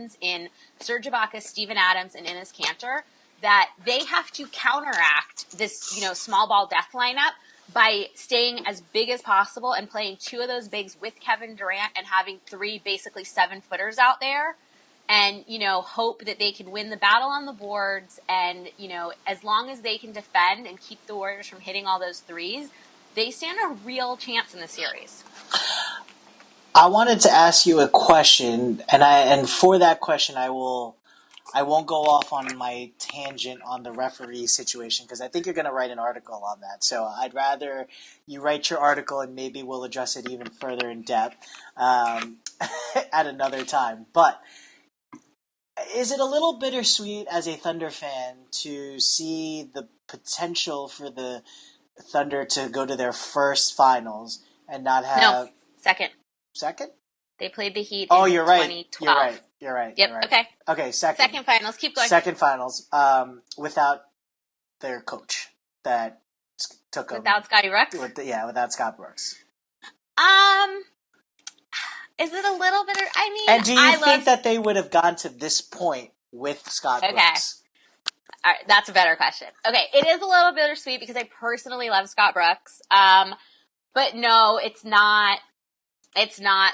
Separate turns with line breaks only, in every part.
veterans in Serge Ibaka, Steven Adams, and Enes Kanter, that they have to counteract this, small ball death lineup by staying as big as possible and playing two of those bigs with Kevin Durant and having three basically 7-footers out there and, hope that they can win the battle on the boards. And, as long as they can defend and keep the Warriors from hitting all those threes, they stand a real chance in the series.
I wanted to ask you a question, and for that question, I won't go off on my tangent on the referee situation because I think you're going to write an article on that. So I'd rather you write your article and maybe we'll address it even further in depth at another time. But is it a little bittersweet as a Thunder fan to see the potential for the Thunder to go to their first finals and not have...
No, second.
Second?
They played the Heat
in
you're 2012.
Right. You're right.
Yep,
you're right.
okay.
Okay, second.
Second finals. Keep going.
Second finals without their coach that took them.
Without Scotty Brooks?
Without Scott Brooks.
Is it a little bit...
And do you think that they would have gone to this point with Scott Brooks?
All right, that's a better question. Okay, it is a little bittersweet because I personally love Scott Brooks. But no, it's not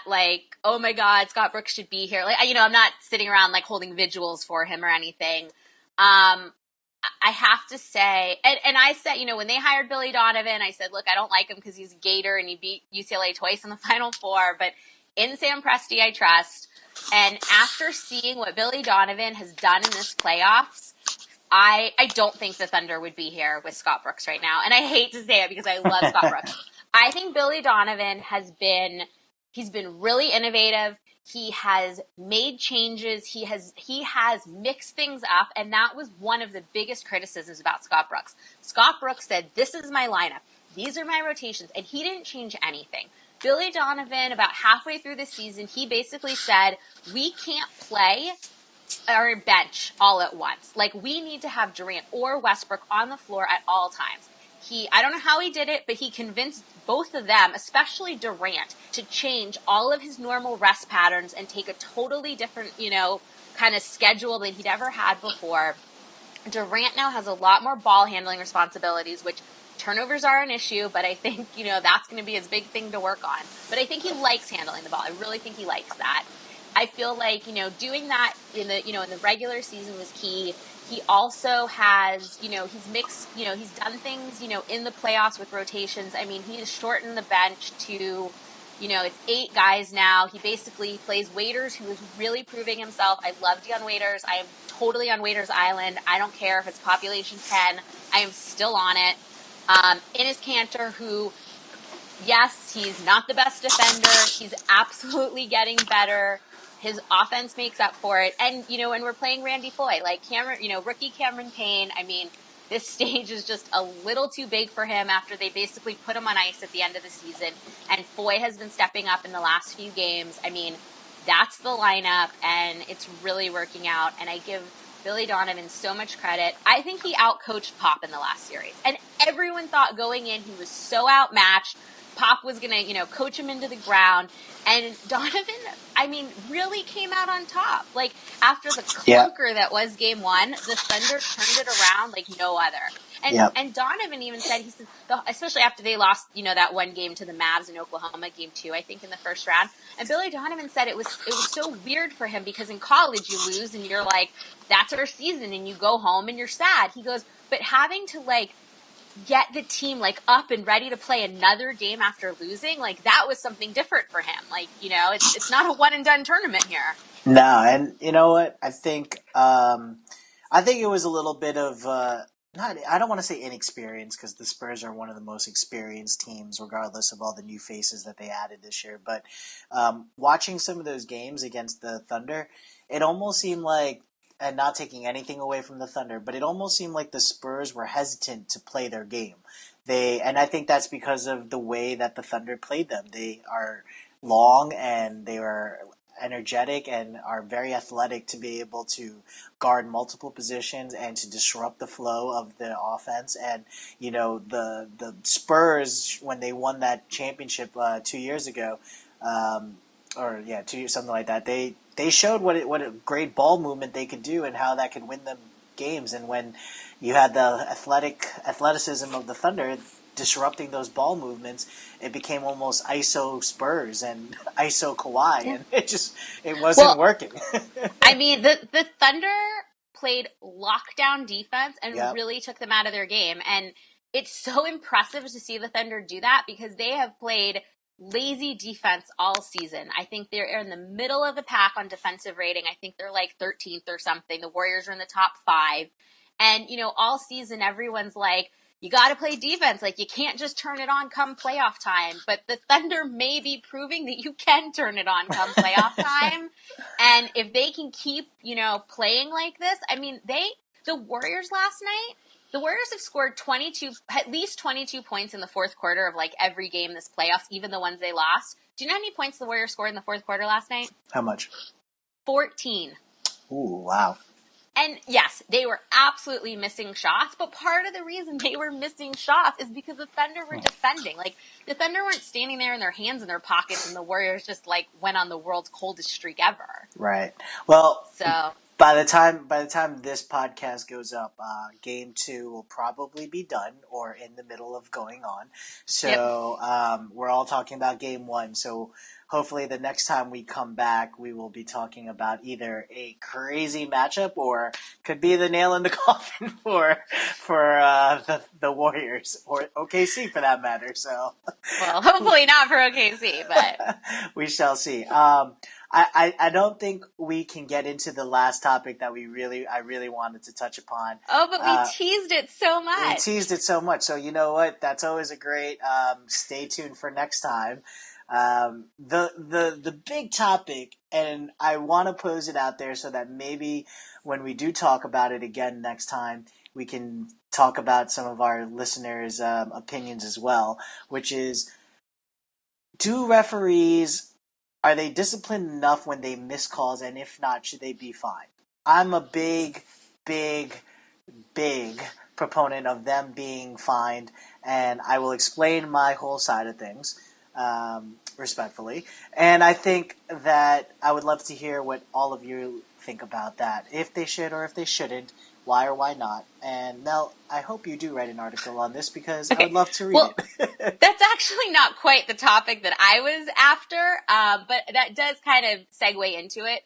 like, oh my God, Scott Brooks should be here. Like, I'm not sitting around like holding vigils for him or anything. I have to say, and I said, when they hired Billy Donovan, I said, look, I don't like him because he's a Gator and he beat UCLA twice in the Final Four, but in Sam Presti, I trust. And after seeing what Billy Donovan has done in this playoffs, I don't think the Thunder would be here with Scott Brooks right now. And I hate to say it because I love Scott Brooks. I think Billy Donovan he's been really innovative. He has made changes. He has mixed things up. And that was one of the biggest criticisms about Scott Brooks. Scott Brooks said, this is my lineup. These are my rotations. And he didn't change anything. Billy Donovan, about halfway through the season, he basically said, we can't play our bench all at once. Like, we need to have Durant or Westbrook on the floor at all times. I don't know how he did it, but he convinced both of them, especially Durant, to change all of his normal rest patterns and take a totally different, kind of schedule than he'd ever had before. Durant now has a lot more ball handling responsibilities, which turnovers are an issue, but I think, that's going to be his big thing to work on. But I think he likes handling the ball. I really think he likes that. I feel like, doing that in the regular season was key. He also has, he's mixed, he's done things, in the playoffs with rotations. I mean, he has shortened the bench to, it's 8 guys now. He basically plays Waiters, who is really proving himself. I love Dion Waiters. I am totally on Waiters Island. I don't care if it's population 10. I am still on it. Enes Kanter, who, yes, he's not the best defender. He's absolutely getting better. His offense makes up for it. And, and we're playing Randy Foye, like Cameron, rookie Cameron Payne. I mean, this stage is just a little too big for him after they basically put him on ice at the end of the season. And Foye has been stepping up in the last few games. I mean, that's the lineup, and it's really working out. And I give Billy Donovan so much credit. I think he outcoached Pop in the last series. And everyone thought going in he was so outmatched. Pop was going to, coach him into the ground. And Donovan, I mean, really came out on top. Like, after the clunker that was game 1, the Thunder turned it around like no other. And Donovan even said, he said, especially after they lost, that one game to the Mavs in Oklahoma, game 2, I think, in the first round. And Billy Donovan said it was so weird for him because in college you lose and you're like, that's our season, and you go home and you're sad. He goes, but having to, get the team, up and ready to play another game after losing, that was something different for him. It's not a one-and-done tournament here.
No, and you know what? I think it was a little bit of, I don't want to say inexperience, because the Spurs are one of the most experienced teams, regardless of all the new faces that they added this year. But watching some of those games against the Thunder, it almost seemed like, and not taking anything away from the Thunder, but it almost seemed like the Spurs were hesitant to play their game. And I think that's because of the way that the Thunder played them. They are long and they are energetic and are very athletic to be able to guard multiple positions and to disrupt the flow of the offense. And, the Spurs, when they won that championship 2 years ago, or yeah, 2 years, something like that. They showed what a great ball movement they could do and how that could win them games. And when you had the athleticism of the Thunder disrupting those ball movements, it became almost ISO Spurs and ISO Kawhi,
Yeah.
and it wasn't
Well,
working.
I mean, the Thunder played lockdown defense and
Yep.
really took them out of their game. And it's so impressive to see the Thunder do that because they have played lazy defense all season. I think they're in the middle of the pack on defensive rating. I think they're like 13th or something. The Warriors are in the top 5. And, all season, everyone's like, you got to play defense. Like, you can't just turn it on come playoff time. But the Thunder may be proving that you can turn it on come playoff time. And if they can keep, playing like this, I mean, the Warriors last night, the Warriors have scored at least 22 points in the fourth quarter of like every game this playoffs, even the ones they lost. Do you know how many points the Warriors scored in the fourth quarter last night?
How much?
14.
Ooh, wow.
And yes, they were absolutely missing shots, but part of the reason they were missing shots is because the Thunder were defending. Like, the Thunder weren't standing there in their hands in their pockets and the Warriors just like went on the world's coldest streak ever.
Right. Well,
So,
by the time this podcast goes up, game 2 will probably be done or in the middle of going on.
yep.
So we're all talking about game 1. So hopefully the next time we come back, we will be talking about either a crazy matchup or could be the nail in the coffin for the Warriors or OKC for that matter. So
Well, hopefully not for OKC, but
we shall see. I don't think we can get into the last topic that I really wanted to touch upon.
but we teased it so much.
We teased it so much, so you know what? That's always a great. Stay tuned for next time. The big topic, and I want to pose it out there so that maybe when we do talk about it again next time, we can talk about some of our listeners' opinions as well, which is, do referees, are they disciplined enough when they miss calls, and if not, should they be fined? I'm a big, big, big proponent of them being fined, and I will explain my whole side of things respectfully. And I think that I would love to hear what all of you think about that, if they should or if they shouldn't, why or why not. And Mel, I hope you do write an article on this because I would
Okay.
love to read
Well,
it.
that's actually not quite the topic that I was after, but that does kind of segue into it.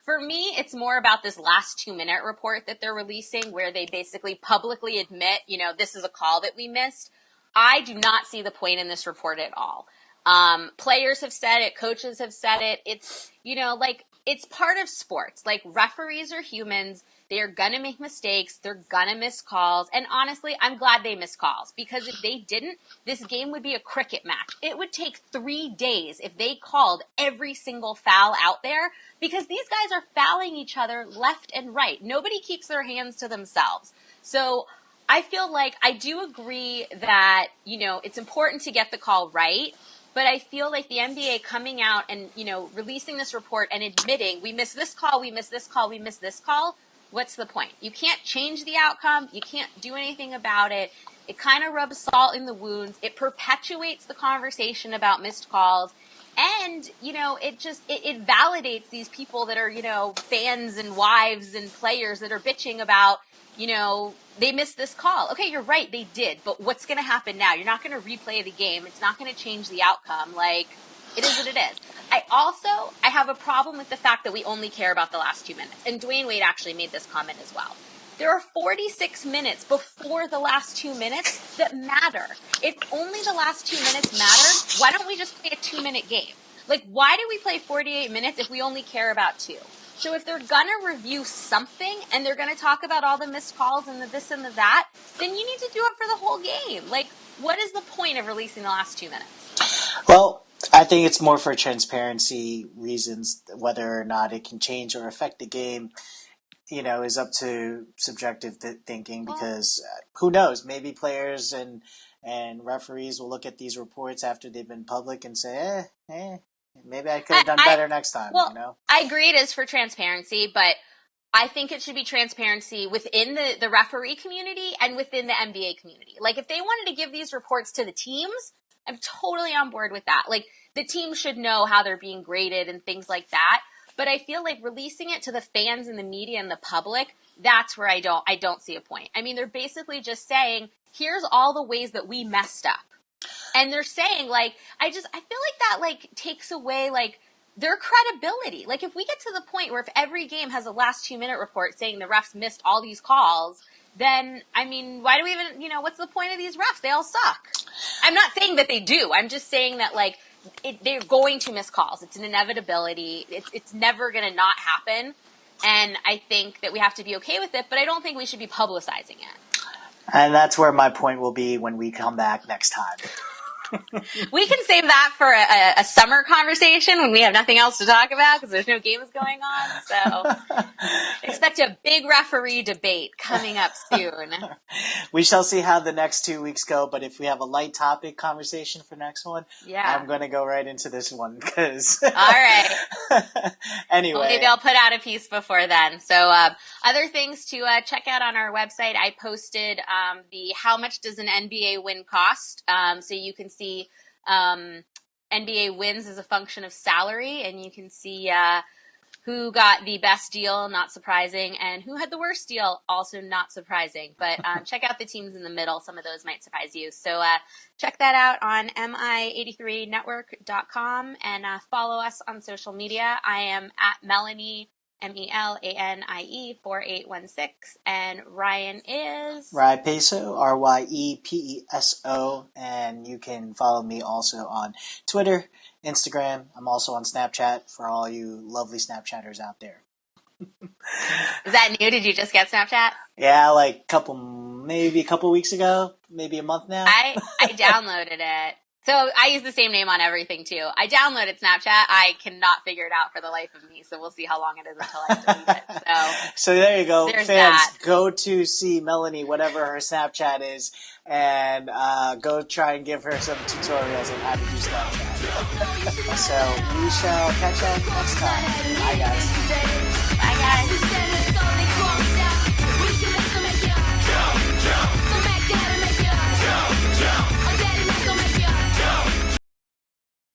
For me, it's more about this last 2-minute report that they're releasing where they basically publicly admit, this is a call that we missed. I do not see the point in this report at all. Players have said it, coaches have said it. It's, it's part of sports. Like, referees are humans. They're gonna make mistakes. They're gonna miss calls. And honestly, I'm glad they missed calls because if they didn't, this game would be a cricket match. It would take 3 days if they called every single foul out there because these guys are fouling each other left and right. Nobody keeps their hands to themselves. So I feel like I do agree that, it's important to get the call right. But I feel like the NBA coming out and, releasing this report and admitting we missed this call, we missed this call, we missed this call, what's the point? You can't change the outcome. You can't do anything about it. It kind of rubs salt in the wounds. It perpetuates the conversation about missed calls. And, it validates these people that are, fans and wives and players that are bitching about, they missed this call. Okay, you're right, they did. But what's going to happen now? You're not going to replay the game. It's not going to change the outcome. Like, it is what it is. I have a problem with the fact that we only care about the last 2 minutes. And Dwayne Wade actually made this comment as well. There are 46 minutes before the last 2 minutes that matter. If only the last 2 minutes mattered, why don't we just play a 2-minute game? Like, why do we play 48 minutes if we only care about 2? So if they're going to review something and they're going to talk about all the missed calls and the this and the that, then you need to do it for the whole game. Like, what is the point of releasing the last 2 minutes?
Well, I think it's more for transparency reasons. Whether or not it can change or affect the game, is up to subjective thinking because who knows? Maybe players and referees will look at these reports after they've been public and say, maybe I could have done better next time.
Well, I agree it is for transparency, but I think it should be transparency within the referee community and within the NBA community. Like, if they wanted to give these reports to the teams, I'm totally on board with that. Like, the team should know how they're being graded and things like that. But I feel like releasing it to the fans and the media and the public, that's where I don't see a point. I mean, they're basically just saying, here's all the ways that we messed up. And they're saying, like, I feel like that, like, takes away, like, their credibility. Like, if we get to the point where if every game has a last 2-minute report saying the refs missed all these calls, then, I mean, why do we even, what's the point of these refs? They all suck. I'm not saying that they do. I'm just saying that, like, they're going to miss calls. It's an inevitability. It's never going to not happen. And I think that we have to be okay with it, but I don't think we should be publicizing it.
And that's where my point will be when we come back next time.
We can save that for a summer conversation when we have nothing else to talk about because there's no games going on. So expect a big referee debate coming up soon.
We shall see how the next 2 weeks go, but if we have a light topic conversation for next one,
yeah.
I'm going to go right into this one because...
All right.
Anyway.
Well, maybe I'll put out a piece before then. So other things to check out on our website, I posted the how much does an NBA win cost, so you can see NBA wins as a function of salary, and you can see who got the best deal, not surprising, and who had the worst deal, also not surprising. But check out the teams in the middle. Some of those might surprise you. So check that out on mi83network.com and follow us on social media. I am at Melanie, MELANIE 4816, and Ryan is
Ryepeso, RYEPESO, and you can follow me also on Twitter, Instagram. I'm also on Snapchat for all you lovely Snapchatters out there.
Is that new? Did you just get Snapchat?
Yeah, like maybe a couple weeks ago, maybe a month now.
I downloaded it. So I use the same name on everything too. I downloaded Snapchat. I cannot figure it out for the life of me. So we'll see how long it is until I delete it.
So there you go.
There's
Fans,
that.
go to see Melanie, whatever her Snapchat is, and go try and give her some tutorials on how to do Snapchat. So we shall catch up next time. Bye, guys.
Bye, guys.